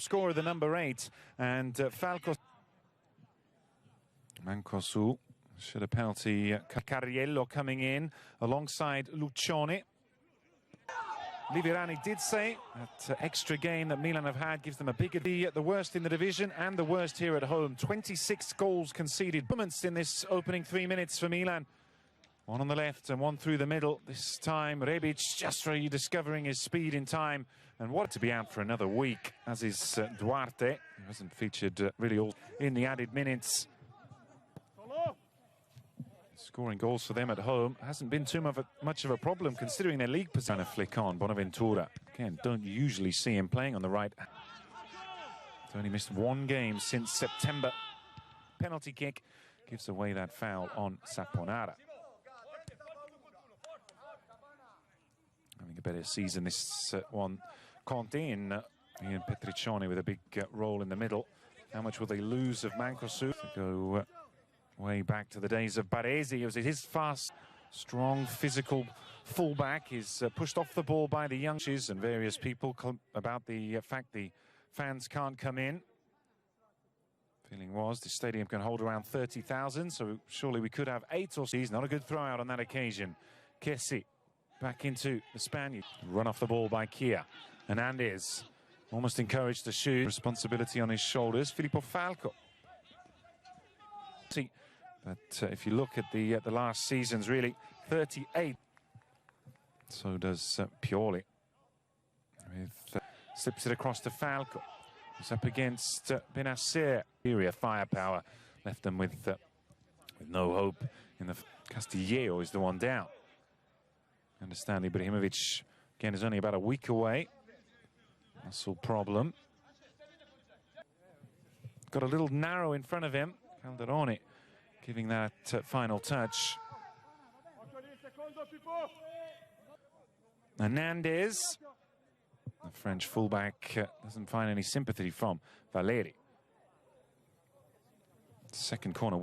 scorer, the number 8, and Falco. Mancosu should a penalty. Cariello coming in alongside Luccione. Liverani did say that extra game that Milan have had gives them a bigger the worst in the division and the worst here at home. 26 goals conceded. Moments in this opening 3 minutes for Milan. One on the left and one through the middle. This time Rebic just rediscovering his speed in time, and what to be out for another week, as is Duarte, who hasn't featured really all in the added minutes. Scoring goals for them at home hasn't been too much of a problem considering their league position. Trying to flick on Bonaventura. Again, don't usually see him playing on the right. He's only missed one game since September. Penalty kick gives away that foul on Saponara. Having a better season this one. Conte in Ian Petriccioni with a big role in the middle. How much will they lose of Mancosu? Go way back to the days of Baresi. It was his fast, strong, physical fullback. Is pushed off the ball by the youngsters and various people about the fact the fans can't come in. Feeling was the stadium can hold around 30,000, so surely we could have 8 or 6. Not a good throw out on that occasion. Kessi back into the Spaniard. Run off the ball by Kia. Hernandez almost encouraged to shoot. Responsibility on his shoulders. Filippo Falco. But if you look at the last seasons, really 38. So does Pioli. With slips it across to Falco. He's up against Benacer. Superior firepower left them with no hope. In the Castillejo is the one down. Understand Ibrahimovic again is only about a week away. Muscle problem. Got a little narrow in front of him. Calderone giving that final touch. Hernandez, the French fullback, doesn't find any sympathy from Valeri. Second corner.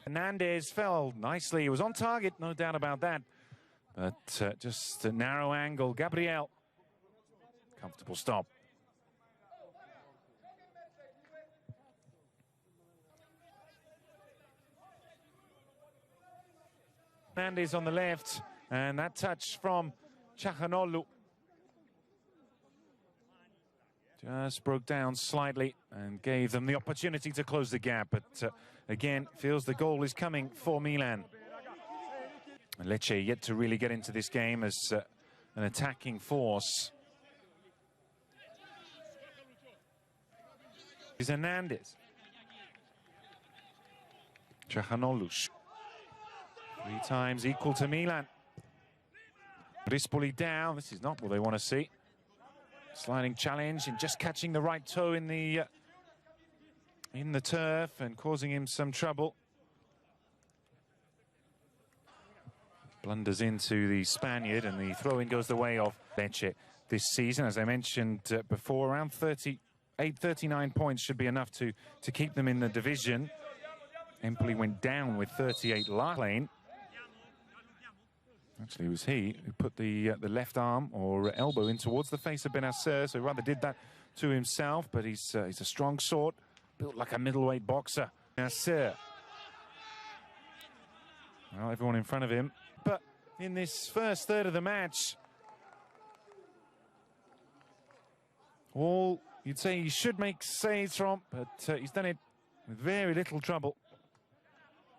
Hernandez fell nicely. He was on target, no doubt about that. But just a narrow angle. Gabriel. Comfortable stop. Hernandez on the left, and that touch from Calhanoglu just broke down slightly and gave them the opportunity to close the gap, but again feels the goal is coming for Milan. Lecce yet to really get into this game as an attacking force. Is Hernandez. Calhanoglu. 3 times equal to Milan. Rispoli down. This is not what they want to see. Sliding challenge and just catching the right toe in the turf and causing him some trouble. Blunders into the Spaniard, and the throw-in goes the way of Lecce this season. As I mentioned before, around 39 points should be enough to keep them in the division. Empoli went down with 38 last lane. Actually, it was he who put the left arm or elbow in towards the face of Benacer, so he rather did that to himself, but he's a strong sort, built like a middleweight boxer. Benacer. Well, everyone in front of him. But in this first third of the match, all you'd say he should make saves from, but he's done it with very little trouble.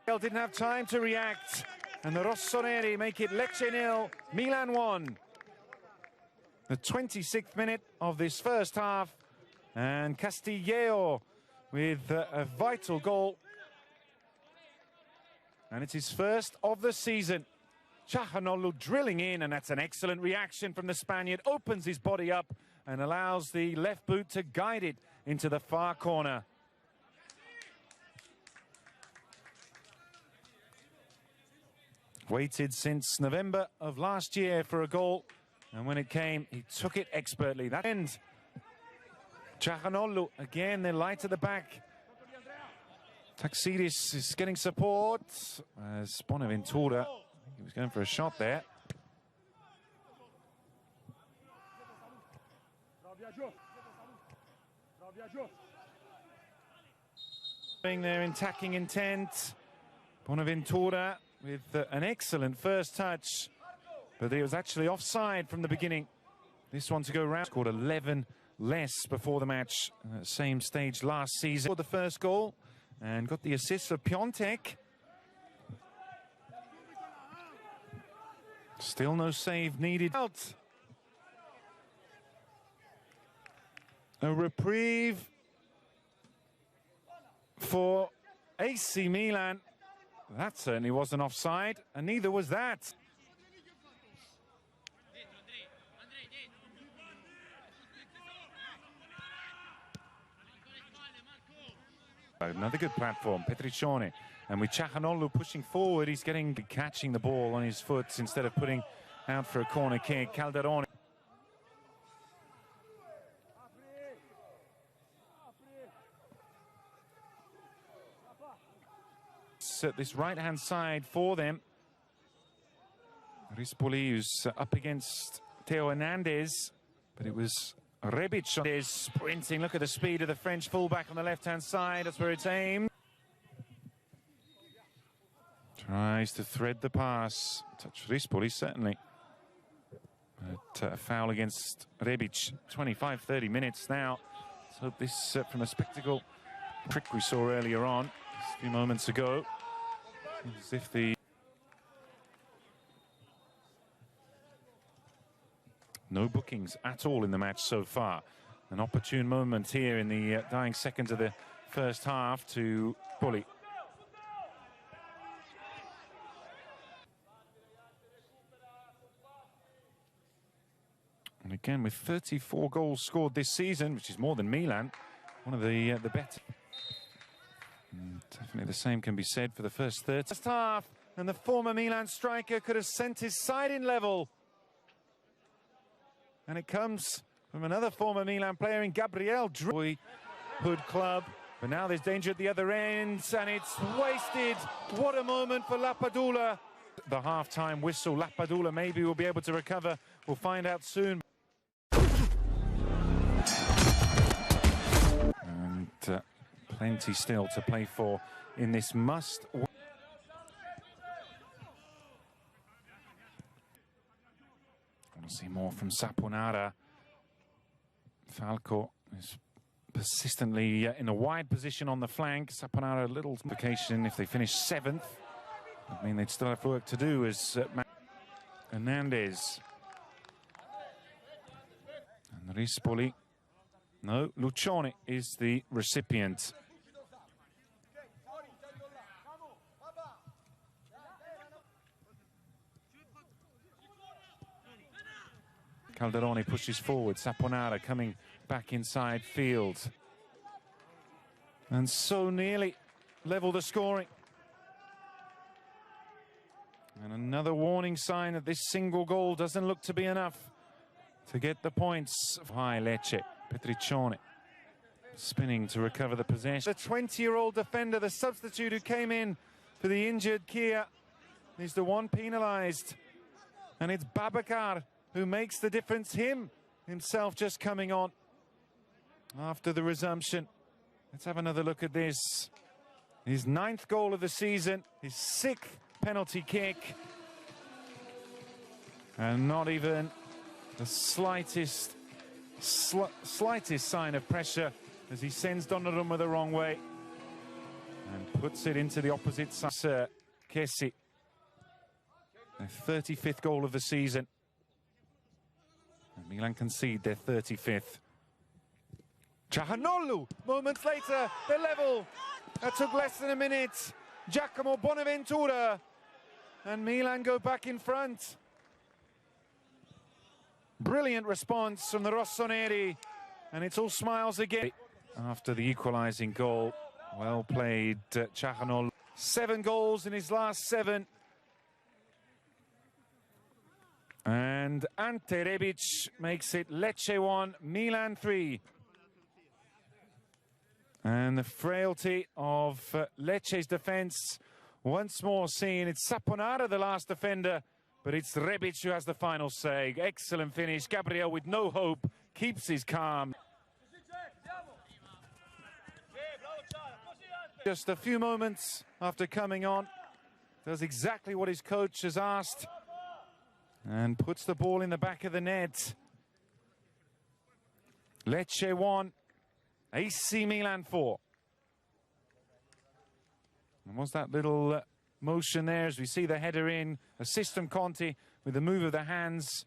Didn't have time to react, and the Rossoneri make it Lecce 0, Milan 1. The 26th minute of this first half, and Castillejo with a vital goal. And it's his first of the season. Calhanoglu drilling in, and that's an excellent reaction from the Spaniard. Opens his body up and allows the left boot to guide it into the far corner. Waited since November of last year for a goal, and when it came, he took it expertly. That end. Calhanoglu, again, they're light at the back. Taxidis is getting support as Bonaventura, I think he was going for a shot there. Their attacking intent. Bonaventura with an excellent first touch, but it was actually offside from the beginning. This one to go round. Scored 11 less before the match, same stage last season. Scored the first goal and got the assist for Piontek. Still no save needed. Out. A reprieve for AC Milan. That certainly wasn't offside, and neither was that. Another good platform, Petriccione. And with Ciahanoglu pushing forward, he's catching the ball on his foot instead of putting out for a corner kick. Calderone. At this right-hand side for them. Rispoli, who's up against Theo Hernandez, but it was Rebic is sprinting. Look at the speed of the French fullback on the left-hand side. That's where it's aimed. Tries to thread the pass. Touch Rispoli, certainly. But a foul against Rebic. 25-30 minutes now. Let's hope this from a spectacle trick we saw earlier on, a few moments ago. As if the... No bookings at all in the match so far. An opportune moment here in the dying seconds of the first half to bully. And again, with 34 goals scored this season, which is more than Milan, one of the better. Definitely the same can be said for the first half, and the former Milan striker could have sent his side in level. And it comes from another former Milan player in Gabriel Hood Club. But now there's danger at the other end, and it's wasted. What a moment for Lapadula. The half-time whistle. Lapadula maybe will be able to recover. We'll find out soon. And plenty still to play for in this must. I want to see more from Saponara. Falco is persistently in a wide position on the flank. Saponara a little vacation if they finish 7th. I mean, they'd still have work to do as Hernandez. And Rispoli. No, Lucione is the recipient. Calderone pushes forward. Saponara coming back inside field. And so nearly level the scoring. And another warning sign that this single goal doesn't look to be enough to get the points. High Lecce. Petriccione spinning to recover the possession. The 20-year-old defender, the substitute who came in for the injured Kia, is the one penalised. And it's Babacar who makes the difference. Himself just coming on after the resumption. Let's have another look at this. His 9th goal of the season, his 6th penalty kick. And not even the slightest sign of pressure as he sends Donnarumma the wrong way and puts it into the opposite side. Kessi, their 35th goal of the season. And Milan concede their 35th. Ciahanoglu, moments later, they're level. That took less than a minute. Giacomo Bonaventura, and Milan go back in front. Brilliant response from the Rossoneri, and it's all smiles again. After the equalising goal, well played, Ciahanoglu. 7 goals in his last 7. And Ante Rebic makes it Lecce 1, Milan 3. And the frailty of Lecce's defence once more seen. It's Saponara, the last defender, but it's Rebic who has the final say. Excellent finish. Gabriel with no hope. keeps his calm. Just a few moments after coming on, does exactly what his coach has asked and puts the ball in the back of the net. Lecce 1, AC Milan 4. And what's that little motion there as we see the header in, assist from Conti with the move of the hands.